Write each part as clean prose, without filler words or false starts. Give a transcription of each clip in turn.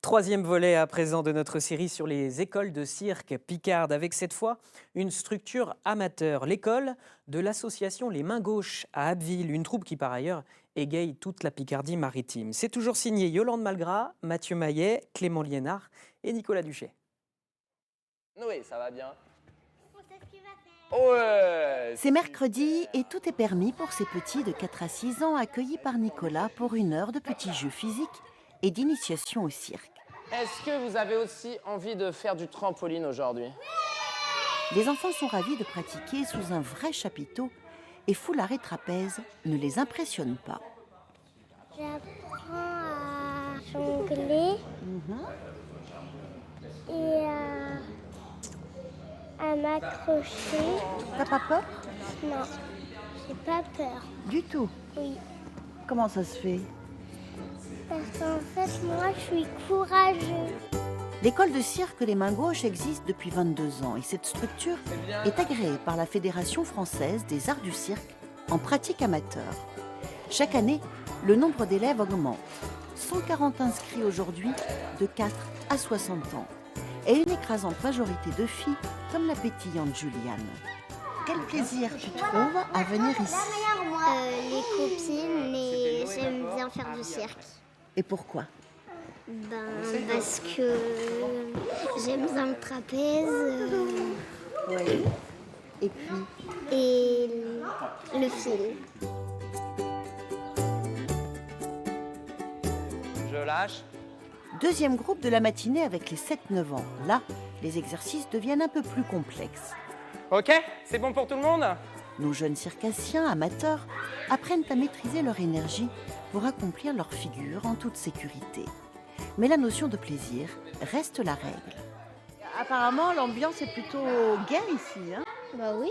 Troisième volet à présent de notre série sur les écoles de cirque picardes, avec cette fois une structure amateur, l'école de l'association Les Mains Gauches à Abbeville, une troupe qui par ailleurs égaye toute la Picardie maritime. C'est toujours signé Yolande Malgras, Mathieu Maillet, Clément Liénard et Nicolas Duché. Noé, ça va bien? Ouais. C'est mercredi et tout est permis pour ces petits de 4 à 6 ans accueillis par Nicolas pour une heure de petits jeux physiques et d'initiation au cirque. Est-ce que vous avez aussi envie de faire du trampoline aujourd'hui? Les enfants sont ravis de pratiquer sous un vrai chapiteau et foulard et trapèze ne les impressionnent pas. J'apprends à jongler et à m'accrocher. T'as pas peur? Non, j'ai pas peur. Du tout. Oui, Comment ça se fait? parce qu'en fait, moi, je suis courageux. L'école de cirque Les Mains Gauches existe depuis 22 ans et cette structure est agréée par la Fédération française des arts du cirque en pratique amateur. Chaque année, le nombre d'élèves augmente. 140 inscrits aujourd'hui de 4 à 60 ans et une écrasante majorité de filles comme la pétillante Juliane. Quel plaisir tu trouves à venir ici? Les copines, mais j'aime bien faire du cirque. Et pourquoi? Parce que j'aime bien le trapèze Oui. Et puis, et le fil. Je lâche. deuxième groupe de la matinée avec les 7-9 ans. Là, les exercices deviennent un peu plus complexes. Ok, c'est bon pour tout le monde? Nos jeunes circassiens amateurs apprennent à maîtriser leur énergie pour accomplir leur figure en toute sécurité. Mais la notion de plaisir reste la règle. Apparemment, l'ambiance est plutôt gaie ici. Bah oui.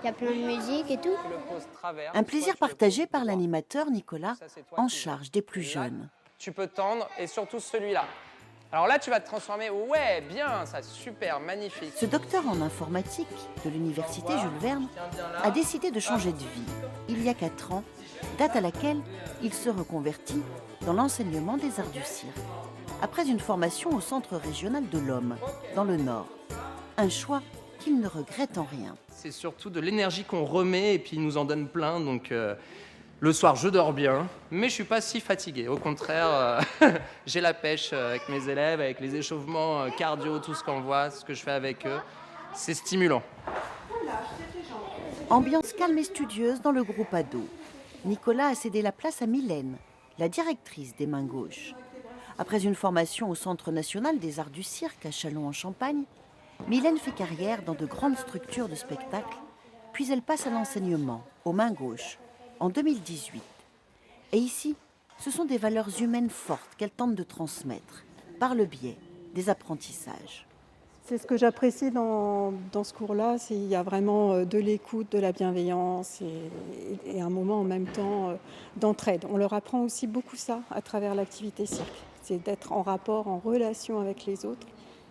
Il y a plein de musique et tout. Le pose travers. Un plaisir Toi, tu le partagé poses par droit. l'animateur Nicolas, Ça, c'est toi en qui- charge des plus Là, jeunes. Tu peux tendre et surtout celui-là. Alors là, tu vas te transformer. Ouais, bien, ça, super, magnifique. Ce docteur en informatique de l'université Jules Verne Tiens bien là. a décidé de changer de vie il y a 4 ans, date à laquelle il se reconvertit dans l'enseignement des arts du cirque, après une formation au Centre régional de l'Homme, dans le Nord. Un choix qu'il ne regrette en rien. C'est surtout de l'énergie qu'on remet et puis il nous en donne plein. Donc le soir, je dors bien, mais je suis pas si fatigué. Au contraire, j'ai la pêche avec mes élèves, avec les échauffements cardio, tout ce qu'on voit, ce que je fais avec eux. C'est stimulant. Ambiance calme et studieuse dans le groupe ado. Nicolas a cédé la place à Mylène, la directrice des Mains Gauches. Après une formation au Centre national des arts du cirque à Châlons-en-Champagne, Mylène fait carrière dans de grandes structures de spectacle, puis elle passe à l'enseignement, aux Mains Gauches, en 2018. Et ici, ce sont des valeurs humaines fortes qu'elle tente de transmettre, par le biais des apprentissages. C'est ce que j'apprécie dans ce cours-là, il y a vraiment de l'écoute, de la bienveillance et un moment en même temps d'entraide. On leur apprend aussi beaucoup ça à travers l'activité cirque. C'est d'être en rapport, en relation avec les autres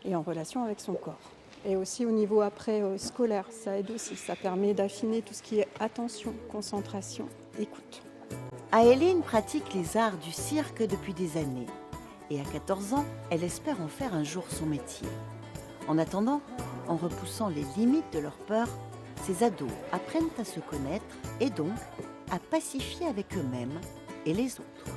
et en relation avec son corps. Et aussi au niveau après scolaire, ça aide aussi. Ça permet d'affiner tout ce qui est attention, concentration, écoute. Aéline pratique les arts du cirque depuis des années. Et à 14 ans, elle espère en faire un jour son métier. En attendant, en repoussant les limites de leur peur, ces ados apprennent à se connaître et donc à pacifier avec eux-mêmes et les autres.